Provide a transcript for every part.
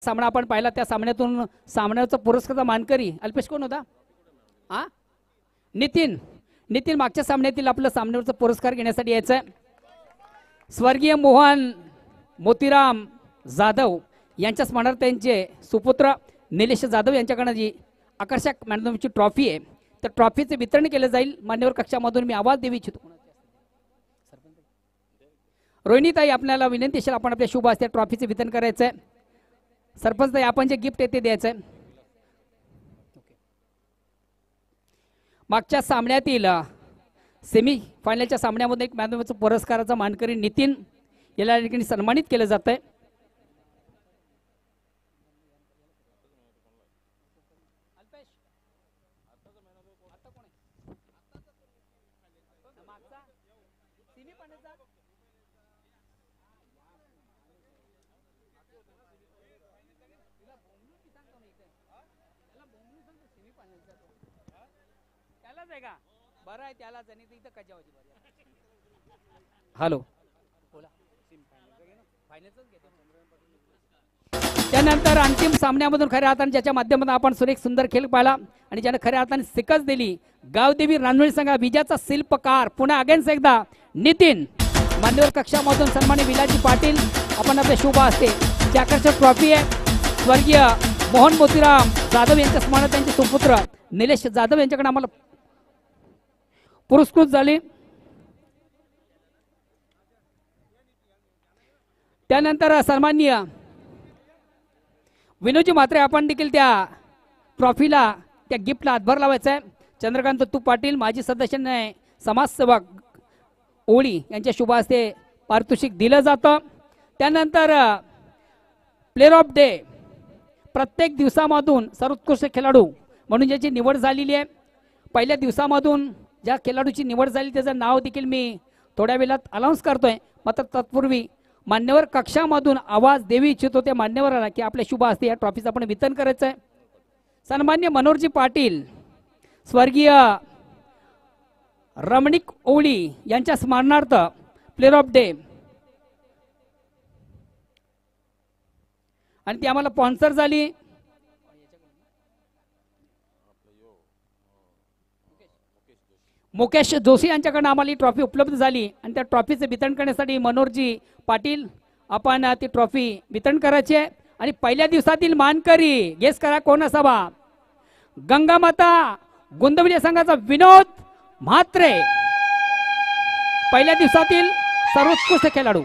सामना आपण पाहिला त्या सामन्यातून सामन्याचा पुरस्काराचा मानकरी अल्पेश कोण होता? नितीन. नितीन मागच्या सामन्यातील आपलं सामन्यावरचा पुरस्कार घेण्यासाठी यायचं. स्वर्गीय मोहन मोतीराम जाधव यांच्या स्मरणार्थांचे सुपुत्र निलेश जाधव यांच्याकडे जी आकर्षक मॅनची ट्रॉफी आहे त्या ट्रॉफीचे वितरण केले जाईल. मान्यवर कक्षामधून मी आवाज देऊ इच्छितो. रोहिणीताई आपल्याला विनंती असेल आपण आपल्या शुभ हस्ते ट्रॉफीचे वितरण करायचं आहे. सरपंच ताई आपण जे गिफ्ट आहे ते द्यायचं आहे. मागच्या सामन्यातील सेमी फायनलच्या सामन्यामध्ये एक मॅनचा पुरस्काराचा मानकरी नितीन याला या ठिकाणी सन्मानित केलं जात आहे. हॅलो त्यानंतर अंतिम सामन्यामधून खऱ्या अर्थाने ज्याच्या माध्यमातून आपण सुरेख सुंदर खेळ पाहिला आणि ज्याने खऱ्या अर्थाने शिकस्त दिली गावदेवी रानवळी संघा विजयाचा शिल्पकार पुन्हा अगेन्स्ट एकदा नितीन. मान्यवर कक्षामधून सन्माननीय विलाजी पाटील आपण आपल्या शुभ हस्ते जी आकर्षक ट्रॉफी आहे स्वर्गीय मोहन मोतीराम जाधव यांच्या स्मरणार्थ त्यांचे सुपुत्र निलेश जाधव यांच्याकडे आम्हाला पुरस्कृत झाली. त्यानंतर सन्माननीय विनोदजी म्हात्रे आपण देखील त्या ट्रॉफीला त्या गिफ्टला हातभार लावायचा आहे. चंद्रकांत तू पाटील माजी सदस्य समाजसेवक ओळी यांच्या शुभ हस्ते पारितोषिक दिलं जातं. त्यानंतर प्लेयर ऑफ डे प्रत्येक दिवसामधून सर्वोत्कृष्ट खेळाडू म्हणून ज्याची निवड झालेली आहे. पहिल्या दिवसामधून ज्या खेळाडूची निवड झाली त्याचं नाव देखील मी थोड्या वेळात अनाऊन्स करतोय. मात्र तत्पूर्वी मान्यवर कक्षामधून आवाज देऊ इच्छितो त्या मान्यवराला की आपल्या शुभ हस्ते या ट्रॉफीचं आपण वितरण करायचं आहे. सन्मान्य मनोहरजी पाटील स्वर्गीय रमणिक ओळी यांच्या स्मरणार्थ प्लेयर ऑफ डे आणि ती आम्हाला स्पॉन्सर झाली. मुकेश जोशी यांच्याकडून आम्हाला ही ट्रॉफी उपलब्ध झाली आणि त्या ट्रॉफीचे वितरण करण्यासाठी मनोहरजी पाटील आपण ती ट्रॉफी वितरण करायची आहे. आणि पहिल्या दिवसातील मानकरी गेस करा कोण असावा? गंगामाता गोंदवली संघाचा विनोद म्हात्रे पहिल्या दिवसातील सर्वोत्कृष्ट खेळाडू.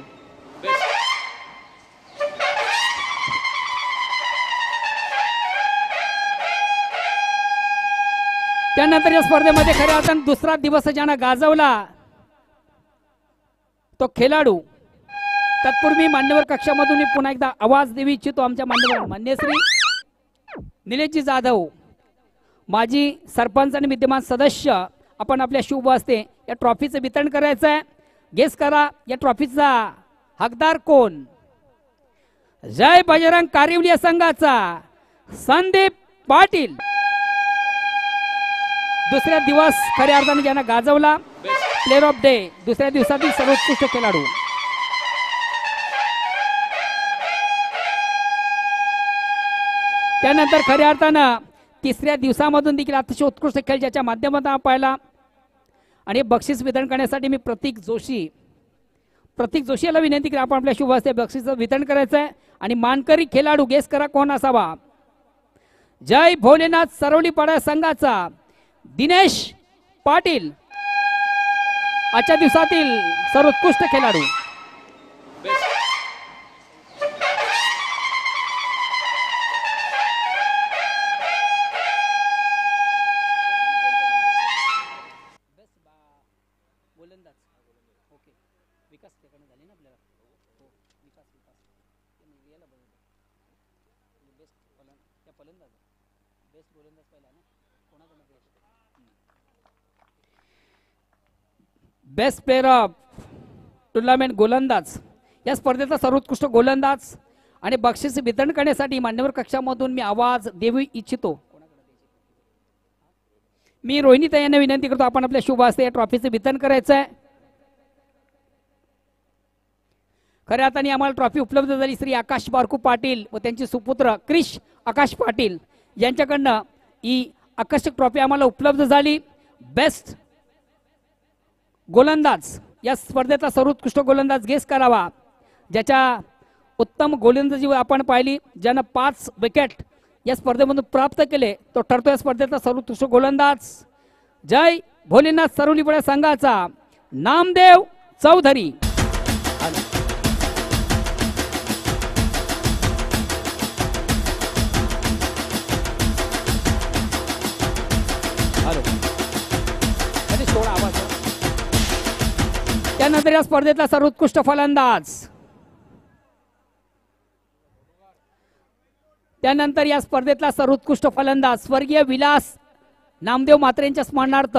त्यानंतर या स्पर्धेमध्ये खऱ्या अर्थाने दुसरा दिवस ज्यांना गाजवला तो खेळाडू. तत्पूर्वी मान्यवर कक्षामधून मी पुन्हा एकदा आवाज देऊ इच्छितो आमच्या मान्यवर मान्यश्री निलेशजी जाधव माजी सरपंच आणि विद्यमान सदस्य आपण आपल्या शुभ हस्ते या ट्रॉफीचं वितरण करायचं आहे. गेस करा या ट्रॉफीचा हकदार कोण? जय बजरंग कारिवली संघाचा संदीप पाटील. दुसऱ्या दिवस खऱ्या अर्थाने ज्यांना गाजवला प्लेयर ऑफ डे दुसऱ्या दिवसातील सर्वोत्कृष्ट खेळाडू. त्यानंतर खऱ्या अर्थानं तिसऱ्या दिवसामधून देखील अतिशय उत्कृष्ट खेळ ज्याच्या माध्यमातून पाहिला आणि बक्षीस वितरण करण्यासाठी मी प्रतीक जोशी याला विनंती की आपण आपल्या शुभ हस्ते बक्षीसचं वितरण करायचं आहे. आणि मानकरी खेळाडू गेस करा कोण असावा? जय भोलेनाथ सरवलीपाडा संघाचा दिनेश पाटील आजच्या दिवसातील सर्वोत्कृष्ट खेळाडू. बेस्ट प्लेयर ऑफ टुर्नामेंट गोलंदाज या स्पर्धेचा सर्वोत्कृष्ट गोलंदाज आणि बक्षीस वितरण करण्यासाठी मान्यवर कक्षामधून मी आवाज देऊ इच्छितो. मी रोहिणीताई यांना विनंती करतो आपण आपल्या शुभ हस्ते या ट्रॉफीचे वितरण करायचं आहे. खऱ्या अर्थाने आम्हाला ट्रॉफी उपलब्ध झाली श्री आकाश बारकू पाटील व त्यांचे सुपुत्र क्रिश आकाश पाटील यांच्याकडनं ही आकर्षक ट्रॉफी आम्हाला उपलब्ध झाली। बेस्ट गोलंदाज या स्पर्धेतला सर्वोत्कृष्ट गोलंदाज गेस करावा, ज्याच्या उत्तम गोलंदाजी आपण पाहिली, ज्यानं 5 विकेट या स्पर्धेमधून प्राप्त केले, तो ठरतो या स्पर्धेतला सर्वोत्कृष्ट गोलंदाज। जय भोलेनाथ सरुलीपडा संघाचा नामदेव चौधरी। त्यानंतर या स्पर्धेतला सर्वोत्कृष्ट फलंदाज, त्यानंतर या स्पर्धेतला सर्वोत्कृष्ट फलंदाज स्वर्गीय विलास नामदेव म्हात्रे यांच्या स्मरणार्थ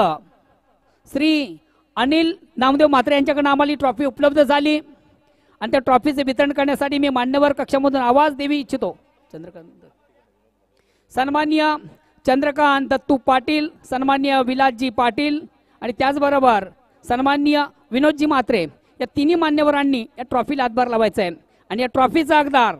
श्री अनिल नामदेव म्हात्रे यांच्याकडून आम्हाला ही ट्रॉफी उपलब्ध झाली आणि त्या ट्रॉफीचे वितरण करण्यासाठी मी मान्यवर कक्षामधून आवाज देवी इच्छितो। सन्माननीय चंद्रकांत दत्तू पाटील, सन्माननीय विलासजी पाटील आणि त्याचबरोबर सन्माननीय विनोदजी म्हात्रे या तिन्ही मान्यवरांनी या ट्रॉफीला हातभार लावायचा आहे। आणि या ट्रॉफीचा हकदार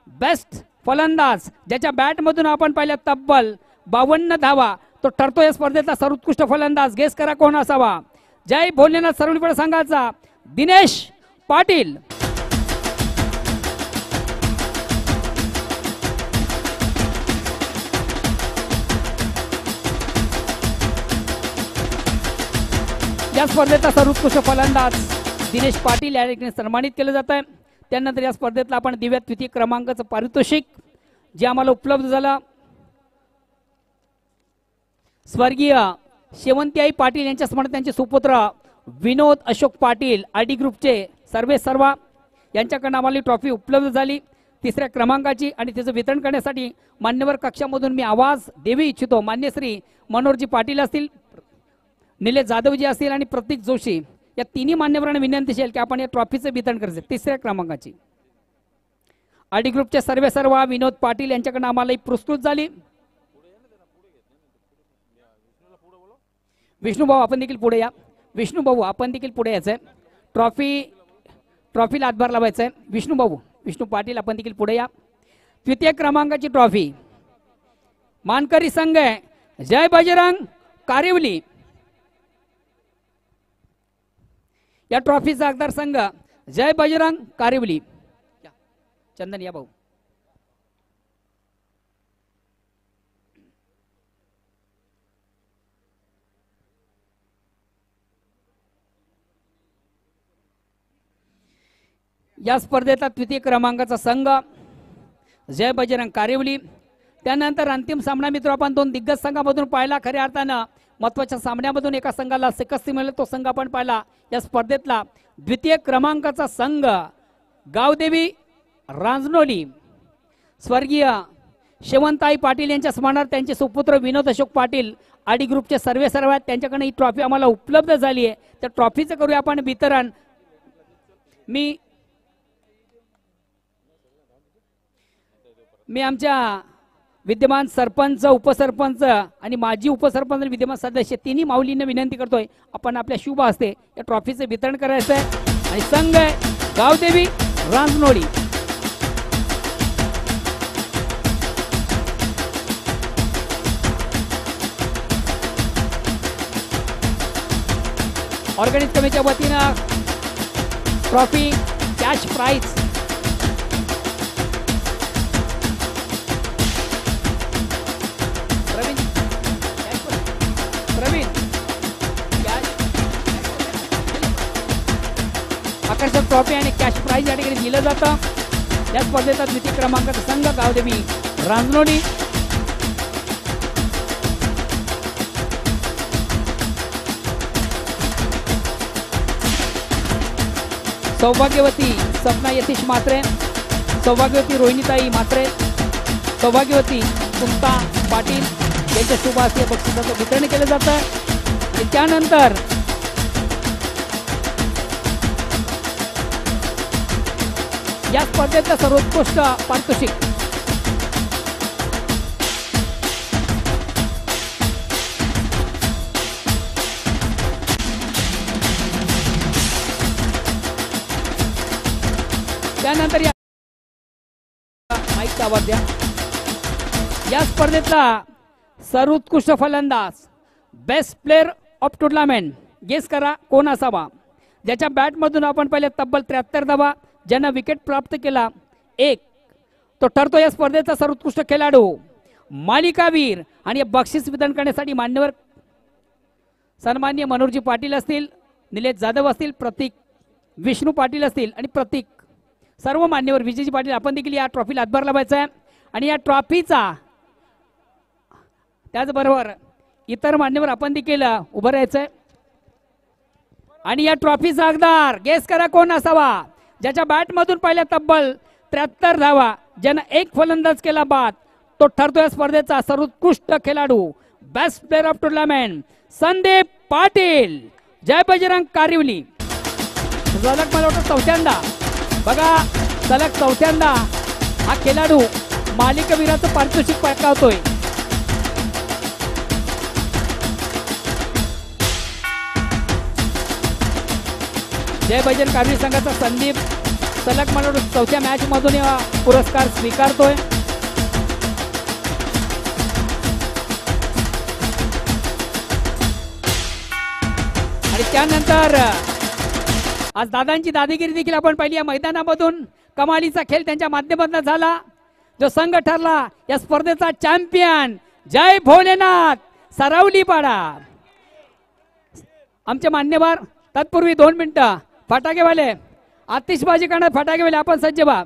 बेस्ट फलंदाज, ज्याच्या बॅटमधून आपण पाहिल्या तब्बल 52 धावा, तो ठरतो या स्पर्धेतला सर्वोत्कृष्ट फलंदाज। गेस करा कोण असावा। जय भोलेनाथ सरुलीपडा संघाचा दिनेश पाटील। या स्पर्धेचा सर्वोत्कृष्ट फलंदाज दिनेश पाटील या ठिकाणी सन्मानित केलं जात आहे। त्यानंतर या स्पर्धेतला आपण दिव्य द्वितीय क्रमांकाचं पारितोषिक जे आम्हाला उपलब्ध झालं स्वर्गीय शेवंतीआई पाटील यांच्या स्मरणार्थ त्यांचे सुपुत्र विनोद अशोक पाटील आरडी ग्रुपचे सर्व यांच्याकडून आम्हाला ट्रॉफी उपलब्ध झाली 3ऱ्या क्रमांकाची। आणि त्याचं वितरण करण्यासाठी मान्यवर कक्षामधून मी आवाज देऊ इच्छितो। मान्य श्री मनोहरजी पाटील असतील, निलेश जाधवजी असतील आणि प्रतीक जोशी या तिन्ही मान्यवरांना विनंती असेल की आपण या ट्रॉफीचं वितरण करायचं 3ऱ्या क्रमांकाची। आरडी ग्रुपचे सर्व विनोद पाटील यांच्याकडून आम्हाला पुरस्कृत झाली। विष्णुभाऊ आपण देखील पुढे या। विष्णुभाऊ आपण देखील पुढे यायचं, ट्रॉफीला हातभार लावायचा आहे। विष्णू पाटील आपण देखील पुढे या। 3य क्रमांकाची ट्रॉफी मानकरी संघ आहे जय बजरंग कारिवली। या ट्रॉफीचा हकदार संघ जय बजरंग कारिवली। चंदन या भाऊ। या स्पर्धेचा 3य क्रमांकाचा संघ जय बजरंग कारिवली। त्यानंतर अंतिम सामना मित्र आपण 2 दिग्गज संघामधून पाहिला। खऱ्या अर्थानं महत्त्वाच्या सामन्यामधून एका संघाला शिकस्त मिळाली, तो संघ आपण पाहिला। या स्पर्धेतला 2य क्रमांकाचा संघ गावदेवी रांजनोली स्वर्गीय शेवंताई पाटील यांच्या स्मरणार्थ त्यांचे सुपुत्र विनोद अशोक पाटील आरडी ग्रुपचे सर्व त्यांच्याकडे ही ट्रॉफी आम्हाला उपलब्ध झाली आहे। त्या ट्रॉफीचं करूया आपण वितरण। मी आमच्या विद्यमान सरपंच, उपसरपंच आणि माजी उपसरपंच आणि विद्यमान सदस्य तिन्ही माऊलींना विनंती करतोय आपण आपल्या शुभ हस्ते या ट्रॉफीचं वितरण करायचं आहे। आणि संघ आहे गावदेवी रांजनोली। ऑर्गेनिक कमिटीच्या वतीनं ट्रॉफी कॅश प्राइज आकर्षक ट्रॉफी आणि कॅश प्राइज या ठिकाणी दिलं जातं। या स्पर्धेचा 2य क्रमांकाचा संघ गावदेवी रांजनोली। सौभाग्यवती सपना यतीश म्हात्रे, सौभाग्यवती रोहिणीताई म्हात्रे, सौभाग्यवती कुंता पाटील यांच्या शुभ हस्ते बक्षिसाचं वितरण केलं जातं। त्यानंतर या स्पर्धेतलं सर्वोत्कृष्ट पारितोषिक त्यानंतर माईकचा आवाज द्या. या स्पर्धेतला सर्वोत्कृष्ट फलंदाज, best player of tournament, guess करा कोण असावा. ज्याच्या बॅटमधून आपण पहिले तब्बल 73 धावा, ज्यानं विकेट प्राप्त केला 1, तो ठरतो या स्पर्धेचा सर्वोत्कृष्ट खेळाडू. मालिकावीर आणि बक्षीस वितरण करण्यासाठी मान्यवर सन्माननीय मनोहरजी पाटील असतील, निलेश जाधव असतील, प्रतीक विष्णू पाटील असतील आणि प्रतीक सर्व मान्यवर विजयजी पाटील आपण देखील या ट्रॉफीला हातभार लावायचा आहे. आणि या ट्रॉफीचा त्याचबरोबर इतर मान्यवर आपण देखील उभं राहायचं आहे. आणि या ट्रॉफीचा हकदार गेस करा कोण असावा. ज्याच्या बॅटमधून पहिल्या तब्बल 73 धावा, ज्यानं 1 फलंदाज केला बाद, तो ठरतो या स्पर्धेचा सर्वोत्कृष्ट खेळाडू, best player of tournament, Sandeep Patil. Jay Bajrang Karivali. सलग मला वाटतं चौथ्यांदा बघा, सलग चौथ्यांदा हा खेळाडू मालिकावीराचं पारितोषिक पटकावतोय. जय बजरंग कारिवली संघाचा संदीप सलग मला वाटतं चौथ्या मॅच मधून हा पुरस्कार स्वीकारतोय. आणि त्यानंतर आज दादांची दादागिरी देखील आपण पाहिली. या मैदानामधून कमालीचा खेळ त्यांच्या माध्यमातून झाला. जो संघ ठरला या स्पर्धेचा चॅम्पियन, जय भोलेनाथ सरावलीपाडा. आमचे मान्यवर तत्पूर्वी 2 मिनिटं फटाकेवाले आतिषबाजी करणार, फटाकेवाले आपण सज्ज व्हा.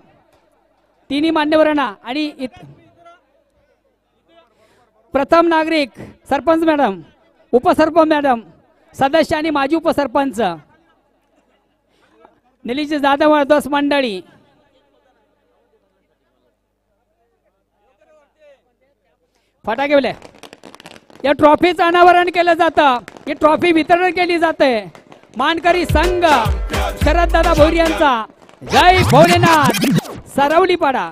तिन्ही मान्यवरांना. आणि प्रथम नागरिक सरपंच मॅडम, उपसरपंच मॅडम, सदस्य आणि माजी उपसरपंच, निलेश जाधव दोस्त मंडळी, फटाकेवाले. या ट्रॉफीचं अनावरण केलं जातं, ही ट्रॉफी वितरण केली जाते. मानकरी संघ शरददादा भोईर यांचा जय भोलेनाथ सरावलीपाडा.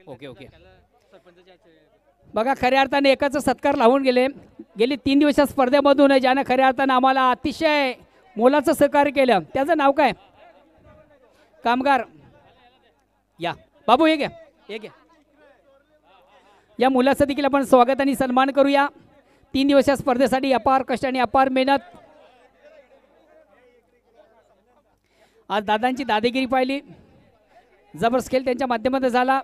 Okay okay. बघा, खऱ्या अर्थाने एकाचा सत्कार लावून गेले. गेली 3 दिवसाच्या स्पर्धेमधून ज्यानं खऱ्या अर्थानं आम्हाला अतिशय मोलाचं सहकार्य केलं, त्याचं नाव काय? कामगार या बाबू, हे घ्या, हे घ्या. या मुलाचं देखील आपण स्वागत आणि सन्मान करूया. 3 दिवसाच्या स्पर्धेसाठी अपार कष्ट आणि अपार मेहनत. आज दादांची दादागिरी पाहिली, जबरदस्त खेळ त्यांच्या माध्यमातून झाला.